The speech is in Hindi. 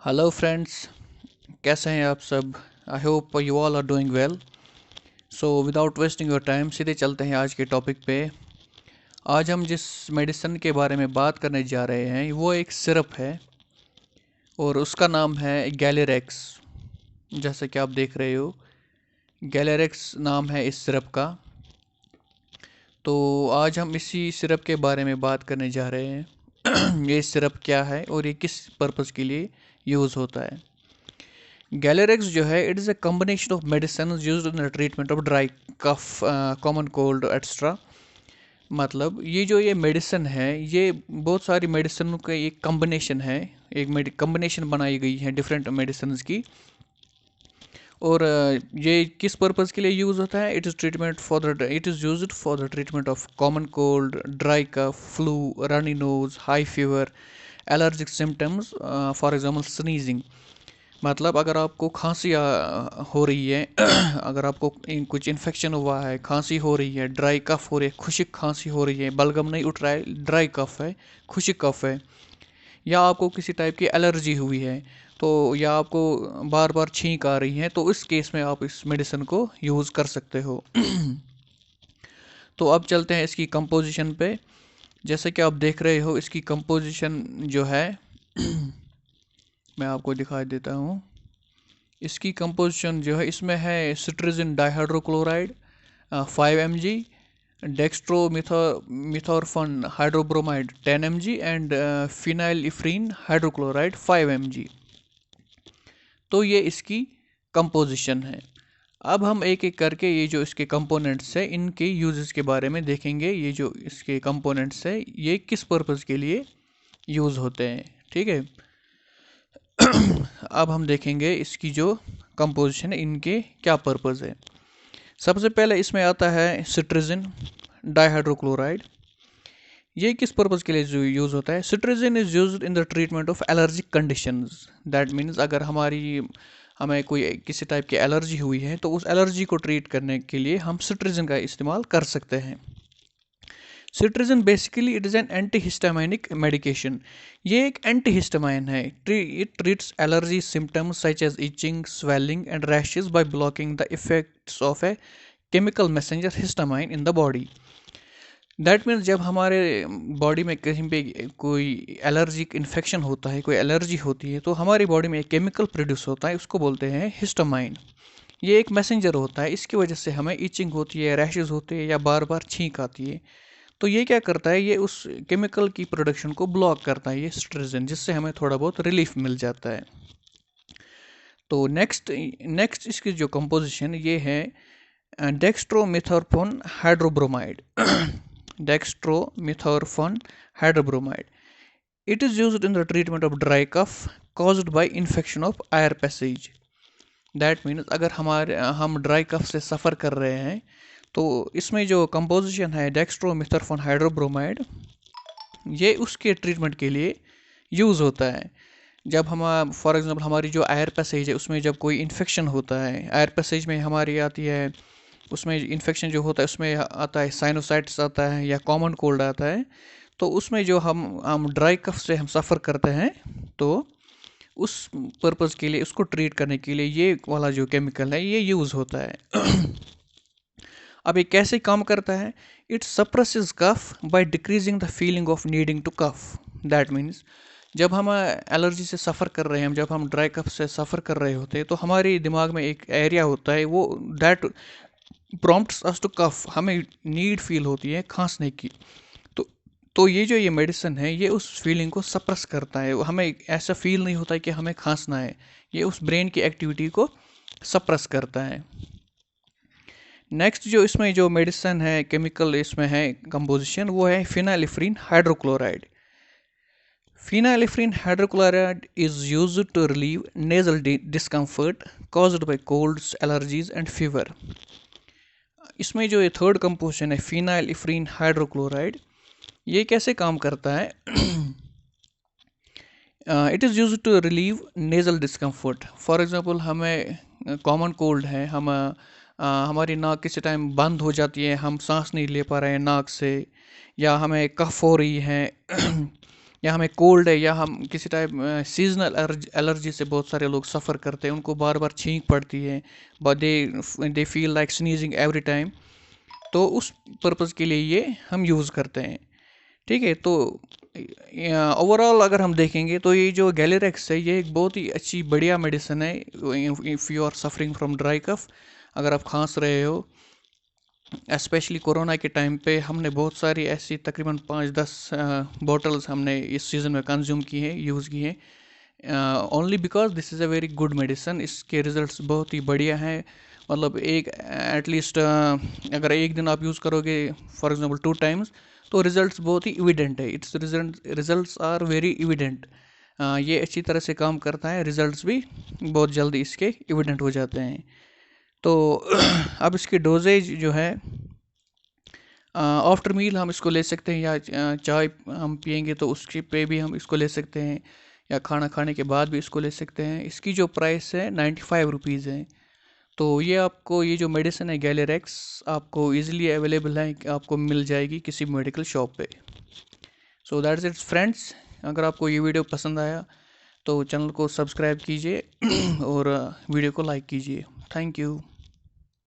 हेलो फ्रेंड्स, कैसे हैं आप सब। I hope you all are doing well. So without wasting your time सीधे चलते हैं आज के टॉपिक पे। आज हम जिस मेडिसिन के बारे में बात करने जा रहे हैं वो एक सिरप है और उसका नाम है गैलेरेक्स। जैसे कि आप देख रहे हो, गैलेरेक्स नाम है इस सिरप का। तो आज हम इसी सिरप के बारे में बात करने जा रहे हैं। ये सिरप क्या है और ये किस पर्पज़ के लिए यूज़ होता है। गैलेरेक्स जो है, it is a combination of medicine used in the treatment of dry cough, common cold extra. मतलब ये मेडिसिन है, ये बहुत सारी मेडिसिन का एक कॉम्बिनेशन है। एक कॉम्बिनेशन बनाई गई है डिफरेंट मेडिसिन की। और ये किस पर्पज़ के लिए यूज़ होता है। It is used for the treatment of common cold, dry cough, flu, runny nose, high fever, allergic symptoms, for example sneezing. मतलब अगर आपको खांसी हो रही है, अगर आपको कुछ इन्फेक्शन हुआ है, खांसी हो रही है, ड्राई कफ हो रही है, खुश्क खांसी हो रही है, बलगम नहीं उठ रहा है, ड्राई कफ है, खुश्क कफ है, या आपको किसी टाइप की एलर्जी हुई है, तो या आपको बार बार छींक आ रही है, तो इस केस में आप इस मेडिसिन को यूज़ कर सकते हो। तो अब चलते हैं इसकी कंपोजिशन पे। जैसे कि आप देख रहे हो, इसकी कंपोजिशन जो है मैं आपको दिखा देता हूँ। इसकी कंपोजिशन जो है, इसमें है cetirizine dihydrochloride 5 mg, dextromethorphan hydrobromide 10 mg and phenylephrine hydrochloride 5 mg। तो ये इसकी कंपोजिशन है। अब हम एक एक करके ये जो इसके कंपोनेंट्स है, इनके यूजेस के बारे में देखेंगे। ये जो इसके कंपोनेंट्स है, ये किस पर्पज़ के लिए यूज़ होते हैं। ठीक है। अब हम देखेंगे इसकी जो कंपोजिशन है, इनके क्या पर्पज़ है। सबसे पहले इसमें आता है सिट्रिजिन डाइहाइड्रोक्लोराइड। ये किस पर्पज़ के लिए यूज़ होता है। Cetirizine is used in the treatment of allergic conditions. That means अगर हमें कोई किसी टाइप की एलर्जी हुई है, तो उस एलर्जी को ट्रीट करने के लिए हम सिट्रिजिन का इस्तेमाल कर सकते हैं। Cetirizine basically it is an antihistaminic medication. ये एक एंटीहिस्टामाइन है। It treats allergy symptoms such as itching, swelling and rashes by blocking the effects of a chemical messenger histamine in the body. That means जब हमारे बॉडी में कहीं पे कोई एलर्जिक इन्फेक्शन होता है, कोई एलर्जी होती है, तो हमारी बॉडी में एक केमिकल प्रोड्यूस होता है, उसको बोलते हैं हिस्टामाइन। ये एक मैसेंजर होता है, इसकी वजह से हमें इचिंग होती है, रैशेस होते हैं, या बार बार छींक आती है। तो ये क्या करता है, ये उस केमिकल की प्रोडक्शन को ब्लॉक करता है, ये सिट्रिजिन, जिससे हमें थोड़ा बहुत रिलीफ मिल जाता है। तो नेक्स्ट नेक्स्ट इसकी जो कंपोजिशन ये है dextromethorphan hydrobromide. Dextromethorphan hydrobromide, it is used in the treatment of dry cough caused by infection of air passage. That means अगर हम ड्राई कफ से सफ़र कर रहे हैं, तो इसमें जो कंपोजिशन है डेक्स्ट्रोमिथॉर्फोन हाइड्रोब्रोमाइड, ये उसके ट्रीटमेंट के लिए यूज़ होता है। जब हम फॉर एग्जांपल हमारी जो एयर पैसेज है, उसमें जब कोई इन्फेक्शन होता है, एयर पैसेज में हमारी आती है, उसमें इन्फेक्शन जो होता है उसमें आता है साइनोसाइटिस आता है या कॉमन कोल्ड आता है। तो उसमें जो हम ड्राई कफ से हम सफ़र करते हैं, तो उस पर्पज़ के लिए, उसको ट्रीट करने के लिए ये वाला जो केमिकल है ये यूज़ होता है। अब ये कैसे काम करता है। It suppresses cough by decreasing the feeling of needing to cough. That means जब हम एलर्जी से सफ़र कर रहे हैं, जब हम ड्राई कफ से सफ़र कर रहे होते हैं, तो हमारे दिमाग में एक एरिया होता है, वो दैट प्रॉम्प्ट्स अस टू कफ, हमें नीड फील होती है खांसने की। तो ये मेडिसिन है, ये उस फीलिंग को सप्रेस करता है, हमें ऐसा फील नहीं होता है कि हमें खांसना है। ये उस ब्रेन की एक्टिविटी को सप्रेस करता है। नेक्स्ट जो इसमें जो मेडिसिन है, केमिकल इसमें है कंपोजिशन, वो है फिनाइलिफ्रीन hydrochloride. Phenylephrine hydrochloride is used to relieve nasal discomfort caused by colds, allergies and fever. इसमें जो ये थर्ड कंपोजिशन है फिनाइलिफ्रीन हाइड्रोक्लोराइड, ये कैसे काम करता है। It is use to relieve nasal discomfort. For example हमें कॉमन कोल्ड है, हमारी नाक किसी टाइम बंद हो जाती है, हम सांस नहीं ले पा रहे हैं नाक से, या हमें कफ हो रही है, या हमें कोल्ड है या हम किसी टाइप सीजनल एलर्जी से बहुत सारे लोग सफ़र करते हैं, उनको बार बार छींक पड़ती है, but they feel like sneezing every time, तो उस पर्पज़ के लिए ये हम यूज़ करते हैं। ठीक है, तो ओवरऑल अगर हम देखेंगे तो ये जो गैलेरेक्स है ये एक बहुत ही अच्छी बढ़िया मेडिसिन है if you are suffering from dry cough. अगर आप खांस रहे हो, स्पेशली कोरोना के टाइम पे हमने बहुत सारी ऐसी तकरीबन 5-10 बॉटल्स हमने इस सीज़न में कंज्यूम की हैं, यूज़ की हैं, only because this is a very good medicine. इसके रिज़ल्ट्स बहुत ही बढ़िया हैं। मतलब एक एटलीस्ट अगर एक दिन आप यूज़ करोगे फॉर एग्जांपल 2 टाइम्स, तो रिज़ल्ट्स बहुत ही इविडेंट है। Its results are very evident. ये अच्छी तरह से काम करता है, रिज़ल्ट्स भी बहुत जल्दी इसके इविडेंट हो जाते हैं। तो अब इसकी डोजेज जो है, आफ्टर मील हम इसको ले सकते हैं, या चाय हम पियेंगे तो उसके पे भी हम इसको ले सकते हैं, या खाना खाने के बाद भी इसको ले सकते हैं। इसकी जो प्राइस है 95 रुपीज़ है। तो ये आपको ये जो मेडिसिन है गैलेरेक्स आपको इजीली अवेलेबल है, आपको मिल जाएगी किसी मेडिकल शॉप पे। So that's it's friends. अगर आपको ये वीडियो पसंद आया तो चैनल को सब्सक्राइब कीजिए और वीडियो को लाइक कीजिए। Thank you.